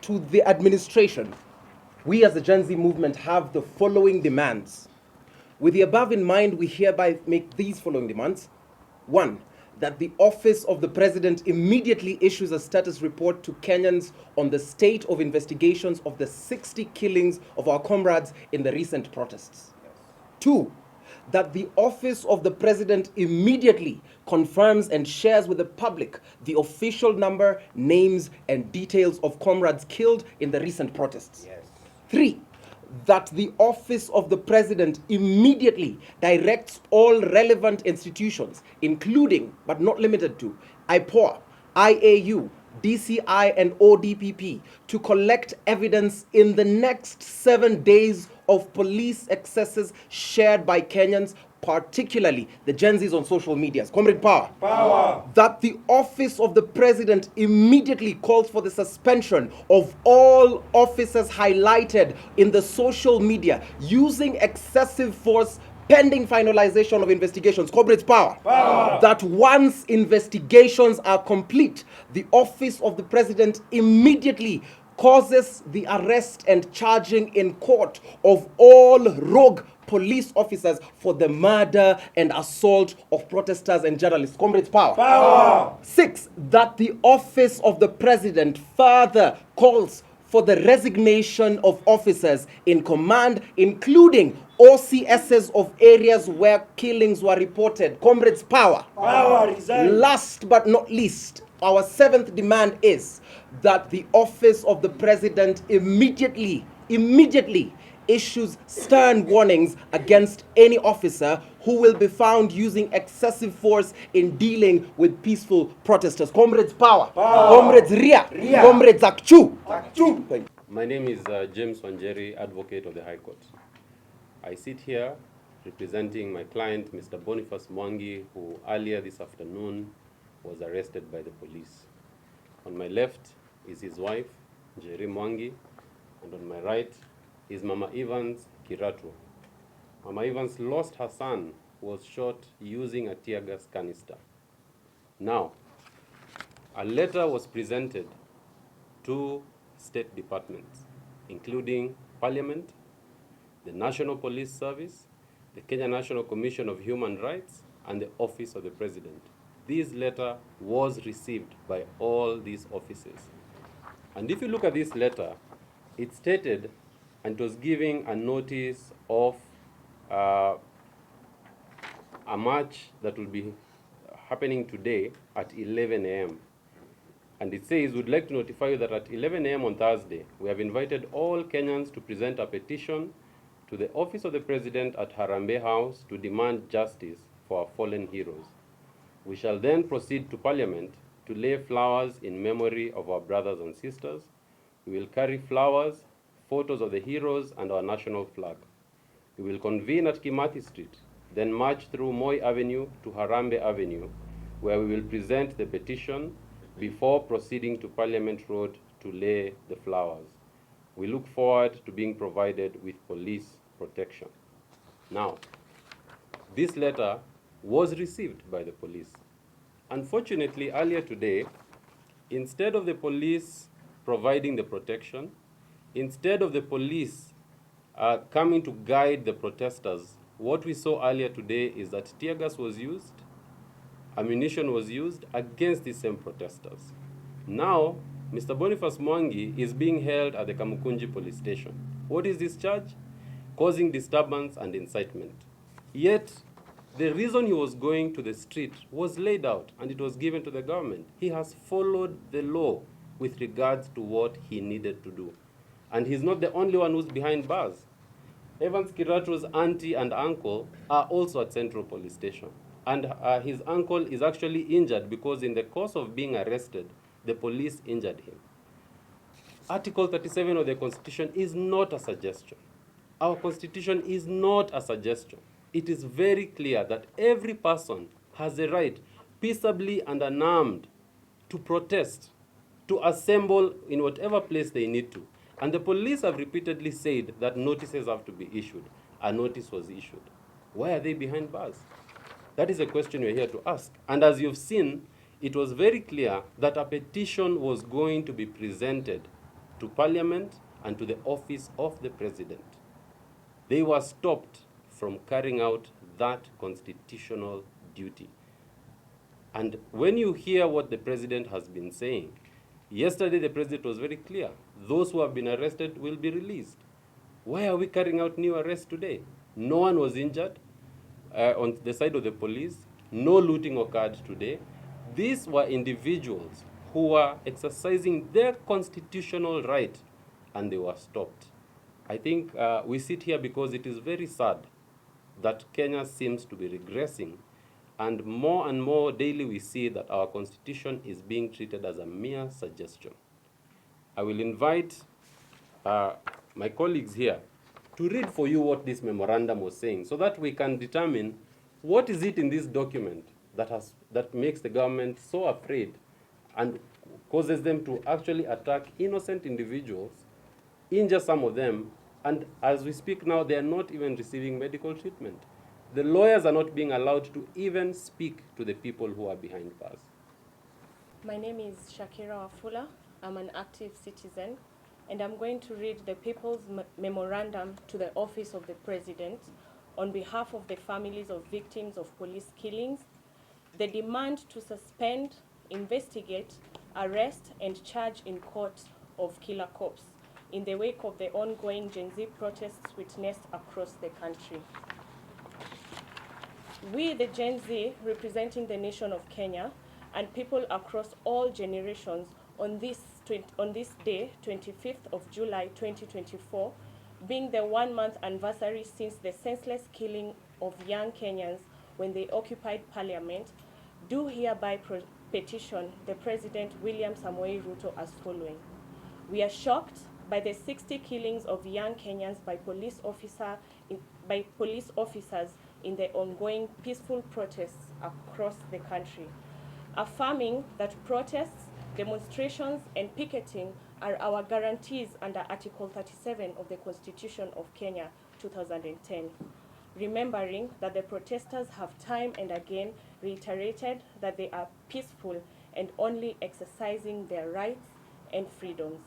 to the administration, we as the Gen Z movement have the following demands. With the above in mind, we hereby make these following demands. 1, that the office of the president immediately issues a status report to Kenyans on the state of investigations of the 60 killings of our comrades in the recent protests. 2, that the office of the president immediately confirms and shares with the public the official number, names, and details of comrades killed in the recent protests. 3, that the office of the president immediately directs all relevant institutions, including but not limited to IPOA, IAU, DCI, and ODPP, to collect evidence in the next 7 days of police excesses shared by Kenyans, particularly the Gen Zs on social medias. Comrade Power. Power. That the office of the president immediately calls for the suspension of all officers highlighted in the social media using excessive force pending finalization of investigations. Comrades Power. Power. That once investigations are complete, the office of the president immediately causes the arrest and charging in court of all rogue police officers for the murder and assault of protesters and journalists. Comrades Power. Power. 6, that the office of the president further calls for the resignation of officers in command, including OCSs of areas where killings were reported. Comrades Power. Power. Resign. Last but not least, our 7th demand is that the office of the president immediately issues stern warnings against any officer who will be found using excessive force in dealing with peaceful protesters. Comrades Power. Power. Comrades Ria. Ria. Comrades Akchu. Akchu. My name is James Wanjeri, Advocate of the High Court. I sit here representing my client, Mr. Boniface Mwangi, who earlier this afternoon was arrested by the police. On my left is his wife, Njeri Mwangi, and on my right is Mama Evans Kiratu. Mama Evans lost her son, who was shot using a tear gas canister. Now, a letter was presented to state departments, including Parliament, the National Police Service, the Kenya National Commission of Human Rights, and the Office of the President. This letter was received by all these offices. And if you look at this letter, it stated and was giving a notice of a march that will be happening today at 11 a.m. And it says, we'd like to notify you that at 11 a.m. on Thursday, we have invited all Kenyans to present a petition to the Office of the President at Harambee House to demand justice for our fallen heroes. We shall then proceed to Parliament to lay flowers in memory of our brothers and sisters. We will carry flowers, photos of the heroes, and our national flag. We will convene at Kimathi Street, then march through Moi Avenue to Harambee Avenue, where we will present the petition before proceeding to Parliament Road to lay the flowers. We look forward to being provided with police protection. Now, this letter was received by the police. Unfortunately, earlier today, instead of the police providing the protection, instead of the police coming to guide the protesters, what we saw earlier today is that tear gas was used, ammunition was used against the same protesters. Now, Mr. Boniface Mwangi is being held at the Kamukunji police station. What is this charge? Causing disturbance and incitement. Yet, the reason he was going to the street was laid out and it was given to the government. He has followed the law with regards to what he needed to do. And he's not the only one who's behind bars. Evans Kiratu's auntie and uncle are also at Central Police Station. And his uncle is actually injured because in the course of being arrested, the police injured him. Article 37 of the Constitution is not a suggestion. Our Constitution is not a suggestion. It is very clear that every person has the right, peaceably and unarmed, to protest, to assemble in whatever place they need to. And the police have repeatedly said that notices have to be issued. A notice was issued. Why are they behind bars? That is a question we're here to ask. And as you've seen, it was very clear that a petition was going to be presented to Parliament and to the office of the President. They were stopped from carrying out that constitutional duty. And when you hear what the President has been saying, yesterday the President was very clear. Those who have been arrested will be released. Why are we carrying out new arrests today? No one was injured on the side of the police. No looting occurred today. These were individuals who were exercising their constitutional right, and they were stopped. I think we sit here because it is very sad that Kenya seems to be regressing, and more daily we see that our constitution is being treated as a mere suggestion. I will invite my colleagues here to read for you what this memorandum was saying, so that we can determine what is it in this document that makes the government so afraid and causes them to actually attack innocent individuals, injure some of them, and as we speak now, they are not even receiving medical treatment. The lawyers are not being allowed to even speak to the people who are behind bars. My name is Shakira Wafula. I'm an active citizen, and I'm going to read the People's Memorandum to the Office of the President on behalf of the families of victims of police killings, the demand to suspend, investigate, arrest, and charge in court of killer cops in the wake of the ongoing Gen Z protests witnessed across the country. We, the Gen Z, representing the nation of Kenya and people across all generations, on this day, 25th of July 2024, being the 1-month anniversary since the senseless killing of young Kenyans when they occupied Parliament, do hereby petition the President William Samoei Ruto as following. We are shocked by the 60 killings of young Kenyans by police officers in the ongoing peaceful protests across the country, affirming that protests, demonstrations, and picketing are our guarantees under Article 37 of the Constitution of Kenya, 2010. Remembering that the protesters have time and again reiterated that they are peaceful and only exercising their rights and freedoms.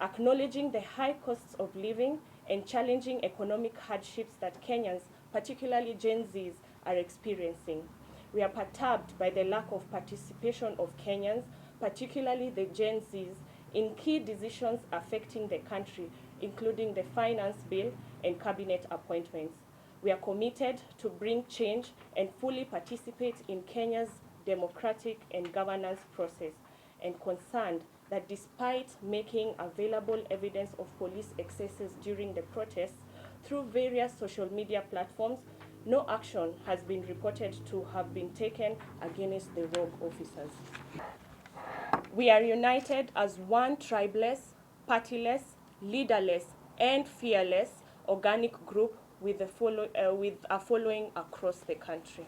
Acknowledging the high costs of living and challenging economic hardships that Kenyans, particularly Gen Zs, are experiencing. We are perturbed by the lack of participation of Kenyans, particularly the Gen Zs, in key decisions affecting the country, including the finance bill and cabinet appointments. We are committed to bring change and fully participate in Kenya's democratic and governance process, and concerned that despite making available evidence of police excesses during the protests through various social media platforms, no action has been reported to have been taken against the rogue officers. We are united as one tribeless, partyless, leaderless, and fearless organic group with a following across the country.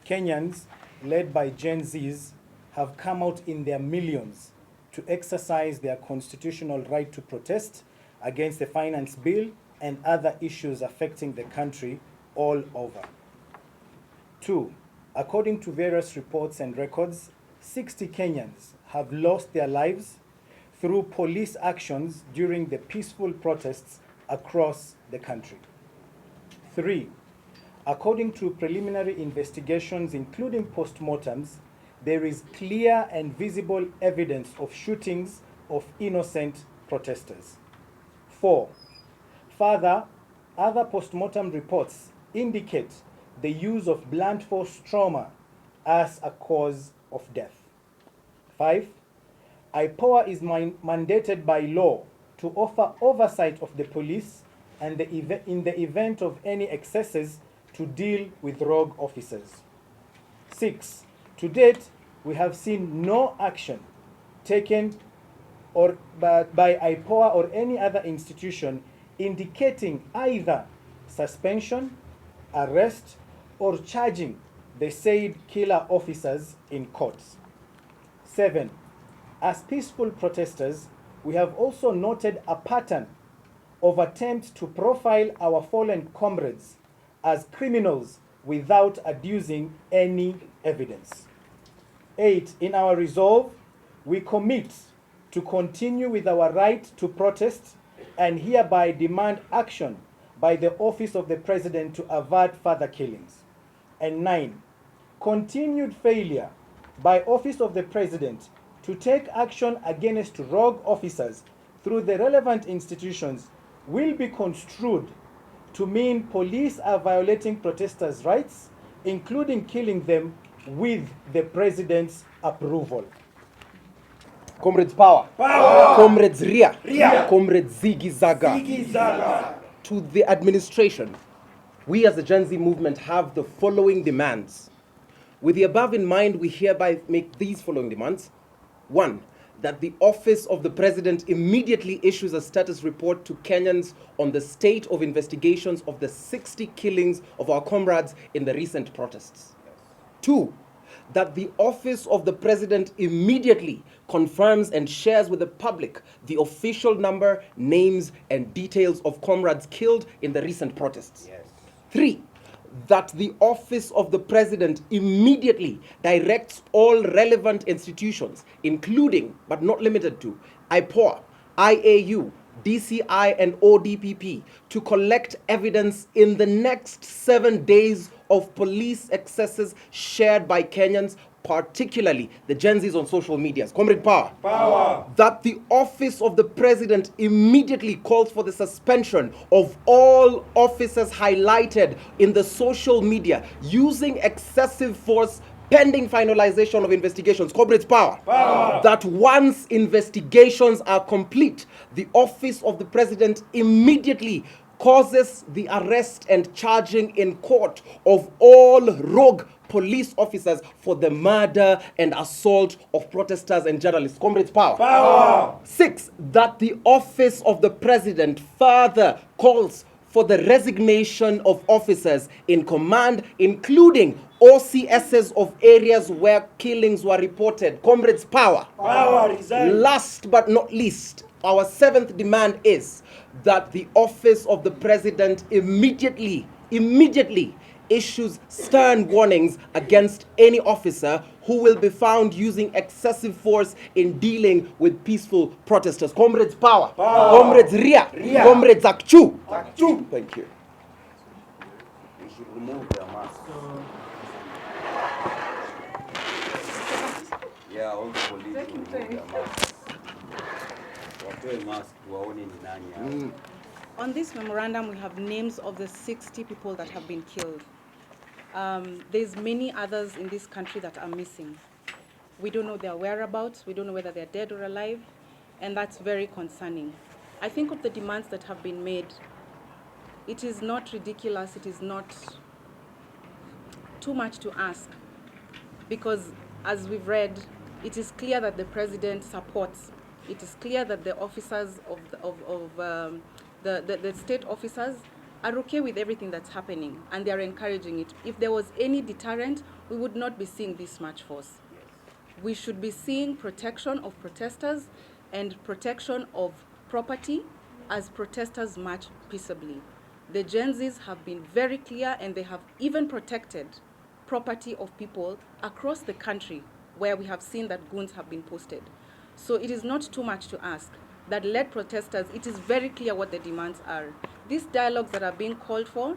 Kenyans, led by Gen Zs, have come out in their millions to exercise their constitutional right to protest against the finance bill and other issues affecting the country all over. 2. According to various reports and records, 60 Kenyans have lost their lives through police actions during the peaceful protests across the country. 3. According to preliminary investigations, including postmortems, there is clear and visible evidence of shootings of innocent protesters. 4. Further, other postmortem reports indicate the use of blunt force trauma as a cause of death. 5. IPOA is mandated by law to offer oversight of the police and in the event of any excesses to deal with rogue officers. 6. To date, we have seen no action taken by IPOA or any other institution indicating either suspension, arrest, or charging the said killer officers in courts. 7. As peaceful protesters, we have also noted a pattern of attempts to profile our fallen comrades as criminals without adducing any evidence. 8. In our resolve, we commit to continue with our right to protest and hereby demand action by the Office of the President to avert further killings. And 9, continued failure by Office of the President to take action against rogue officers through the relevant institutions will be construed to mean police are violating protesters' rights, including killing them with the President's approval. Comrades Power. Power. Comrades Ria. Ria. Comrades Ziggy Zaga. Ziggy Zaga. To the administration, we as the Gen Z movement have the following demands. With the above in mind, we hereby make these following demands. 1, that the Office of the President immediately issues a status report to Kenyans on the state of investigations of the 60 killings of our comrades in the recent protests. 2, that the Office of the President immediately confirms and shares with the public the official number, names, and details of comrades killed in the recent protests. 3, that the Office of the President immediately directs all relevant institutions, including but not limited to IPOA, IAU, DCI, and ODPP, to collect evidence in the next 7 days of police excesses shared by Kenyans, particularly the Gen Zs on social medias. Comrade Power. Power. That the Office of the President immediately calls for the suspension of all officers highlighted in the social media using excessive force pending finalization of investigations. Comrades Power. Power. That once investigations are complete, the Office of the President immediately causes the arrest and charging in court of all rogue police officers for the murder and assault of protesters and journalists. Comrades Power. Power. 6, that the Office of the President further calls for the resignation of officers in command, including OCSs of areas where killings were reported. Comrades Power. Power. Resign. Last but not least, our 7th demand is that the Office of the President immediately issues stern warnings against any officer who will be found using excessive force in dealing with peaceful protesters. Comrades Power. Power. Comrades Ria. Ria. Comrades Akchu. Akchu. Thank you. We should remove their mask. Yeah, all the police should remove their masks. Watoe mask waone ni nani hao. On this memorandum, we have names of the 60 people that have been killed. There's many others in this country that are missing. We don't know their whereabouts. We don't know whether they're dead or alive. And that's very concerning. I think of the demands that have been made, it is not ridiculous. It is not too much to ask. Because as we've read, it is clear that the president supports. It is clear that the officers the state officers are okay with everything that's happening, and they are encouraging it. If there was any deterrent, we would not be seeing this much force. We should be seeing protection of protesters and protection of property as protesters march peaceably. The Gen Zs have been very clear, and they have even protected property of people across the country where we have seen that goons have been posted. So it is not too much to ask that let protesters, it is very clear what the demands are. These dialogues that are being called for,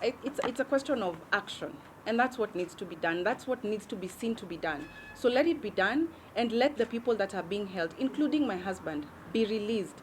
it's a question of action. And that's what needs to be done. That's what needs to be seen to be done. So let it be done, and let the people that are being held, including my husband, be released.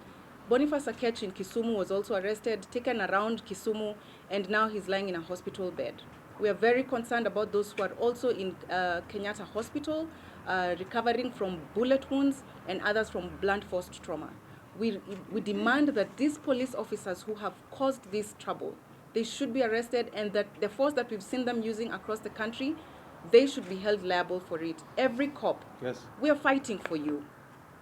BONIFACE MWANGI in Kisumu was also arrested, taken around Kisumu, and now he's lying in a hospital bed. We are very concerned about those who are also in Kenyatta Hospital, recovering from bullet wounds and others from blunt force trauma. We demand that these police officers who have caused this trouble, they should be arrested, and that the force that we've seen them using across the country, they should be held liable for it. Every cop, Yes. we are fighting for you.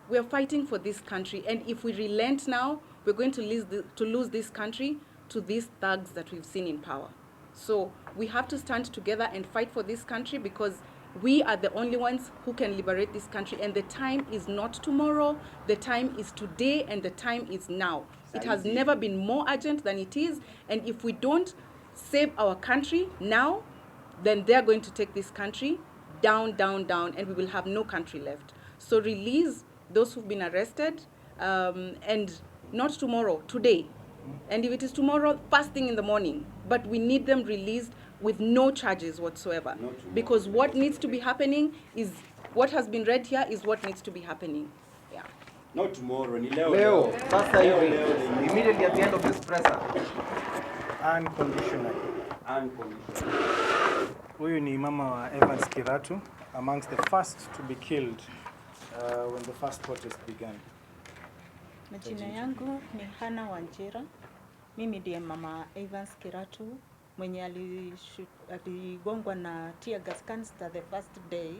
We are fighting for this country, and if we relent now, we're going to lose this country to these thugs that we've seen in power. So we have to stand together and fight for this country, because we are the only ones who can liberate this country, and the time is not tomorrow, the time is today, and the time is now. It has never been more urgent than it is, and if we don't save our country now, then they're going to take this country down, down, down, and we will have no country left. So release those who've been arrested, and not tomorrow, today. And if it is tomorrow, first thing in the morning. But we need them released with no charges whatsoever. Because what needs to be happening is, what has been read here is what needs to be happening. Yeah. Not tomorrow, ni leo. Leo, sasa hivi, Leo. immediately at the end of this presser. Unconditionally. Unconditional. Huyu ni mama wa Evans Kiratu, amongst the first to be killed when the first protest began. Majina yangu ni Hana Wanjira. Mimi ndiye mama Evans Kiratu mwenye aligongwa na tear gas canister the first day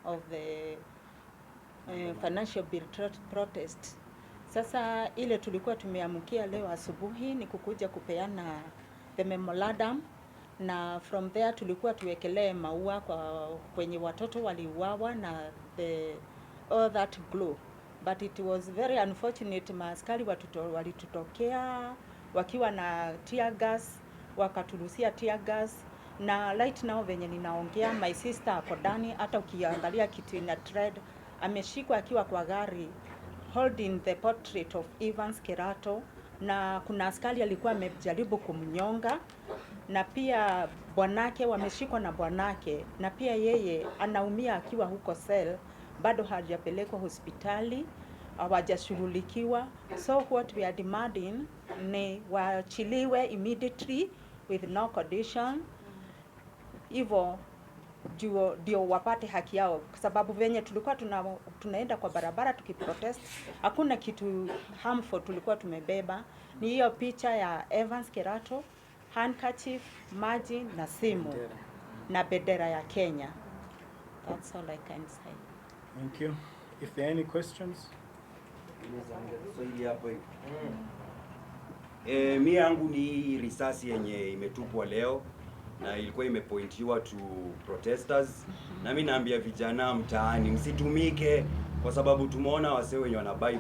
of the financial bill protest. Sasa ile tulikuwa tumeamukia leo asubuhi ni kukuja kupeana the memorandum, na from there tulikuwa tuwekelee maua kwenye watoto waliuawa na all that glow. But it was very unfortunate, maaskari walitutokea wakiwa na tear gas, wakatulusia tear gas, na right now venye ninaongea my sister ako ndani. Hata ukiangalia kitu ina thread, ameshikwa akiwa kwa gari holding the portrait of Evans Kirato, na kuna askari alikuwa amejaribu kumnyonga, na pia bwanake wameshikwa na bwanake, na pia yeye anaumia akiwa huko cell, bado hajapelekwa hospitali, hawajashughulikiwa. So what we are demanding ni waachiliwe immediately with no condition, hivyo ndio wapate haki yao, kwa sababu venye tulikuwa tunaenda kwa barabara tukiprotest, hakuna kitu harmful tulikuwa tumebeba. Ni hiyo picha ya Evans Kirato, handkerchief, maji na simu na bendera ya Kenya. That's all I can say. Thank you. If there are any questions? Mi yangu ni risasi yenye imetupwa leo na ilikuwa imepointiwa to protesters. Na mimi naambia vijana mtaani msitumike, kwa sababu tumeona wase wenye wanabai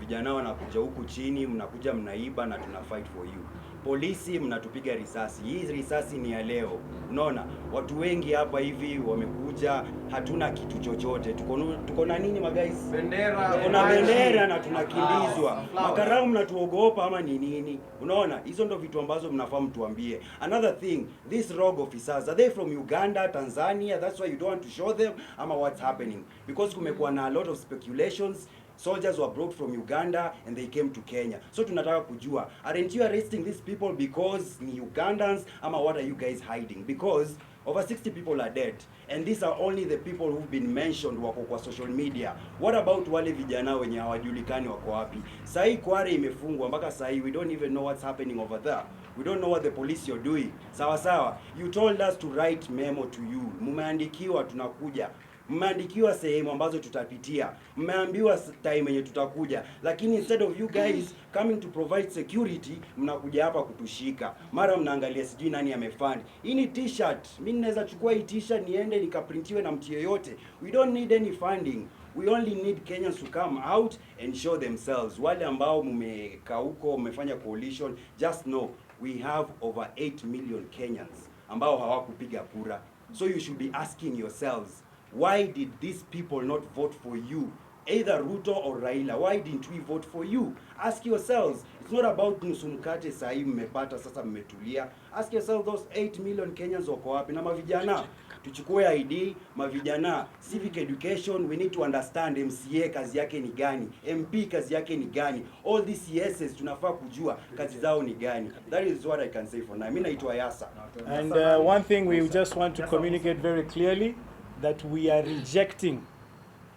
vijana wanakuja huku chini, mnakuja mnaiba na tuna fight for you. Polisi mnatupiga risasi. Hii risasi ni ya leo. Unaona, watu wengi hapa hivi wamekuja, hatuna kitu chochote. Tuko na nini guys? Bendera. Tuko na bendera na tunakimbizwa. Makarau mnatuogopa ama ni nini? Unaona, hizo ndo vitu ambazo mnafahamu tuambie. Another thing, these rogue officers, are they from Uganda, Tanzania? That's why you don't want to show them ama what's happening? Because kumekuwa na a lot of speculations. Soldiers were brought from Uganda and they came to Kenya. So tunataka kujua, aren't you arresting these people because ni Ugandans ama what are you guys hiding? Because over 60 people are dead and these are only the people who've been mentioned wako kwa social media. What about wale vijana wenye hawajulikani wako wapi? Sahi Kware imefungwa mpaka sahi, we don't even know what's happening over there. We don't know what the police are doing. Sawa. You told us to write memo to you. Mumeandikiwa tunakuja. Mmeandikiwa sehemu ambazo tutapitia, mmeambiwa time yenye tutakuja, lakini instead of you guys coming to provide security, mnakuja hapa kutushika. Mara mnaangalia sijui nani amefund. Hii ni t-shirt. Mimi naweza chukua hii t-shirt niende nikaprintiwe na mtu yeyote. We don't need any funding. We only need Kenyans to come out and show themselves. Wale ambao mmekaa huko mmefanya coalition, just know we have over 8 million Kenyans ambao hawakupiga kura. So you should be asking yourselves, why did these people not vote for you? Either Ruto or Raila. Why didn't we vote for you? Ask yourselves. It's not about nusu mkate sahi mmepata sasa mmetulia. Ask yourself, those 8 million Kenyans wako wapi? Na mavijana, tuchukue ID, mavijana, civic education, we need to understand MCA kazi yake ni gani, MP kazi yake ni gani. All these CSs tunafaa kujua kazi zao ni gani. That is what I can say for now. Mimi naitwa Yasa. And one thing we just want to communicate very clearly, that we are rejecting,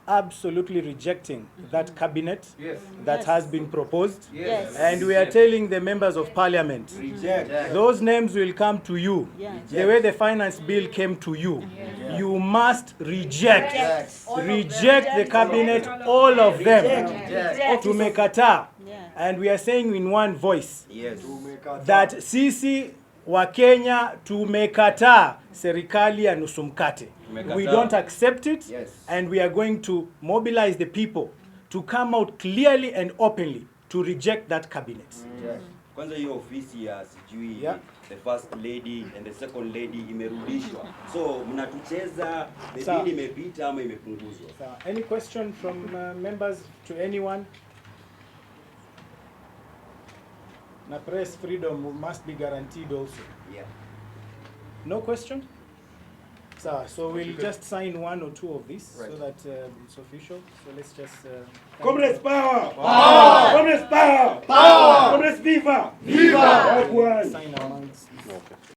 absolutely rejecting that cabinet that has been proposed. Yes. And we are telling the members of parliament, Reject. those names will come to you. The way the finance bill came to you. You must reject. Reject the cabinet, all of them. Tumekataa. And we are saying in one voice, Yes. that sisi wa Kenya tumekataa serikali ya nusu mkate. We don't accept it. Yes. And we are going to mobilize the people to come out clearly and openly to reject that cabinet. Kwanza hiyo ofisi ya sijui Yeah. the first lady and the second lady imerudishwa. So mnatucheza, the Sawa. bill imepita ama imepunguzwa? So, any question from members to anyone? Na press freedom must be guaranteed also. Yeah. No question? So we'll just sign one or two of these Right. so that it's official. So let's just... Comrades power! Power! Comrades power! Power!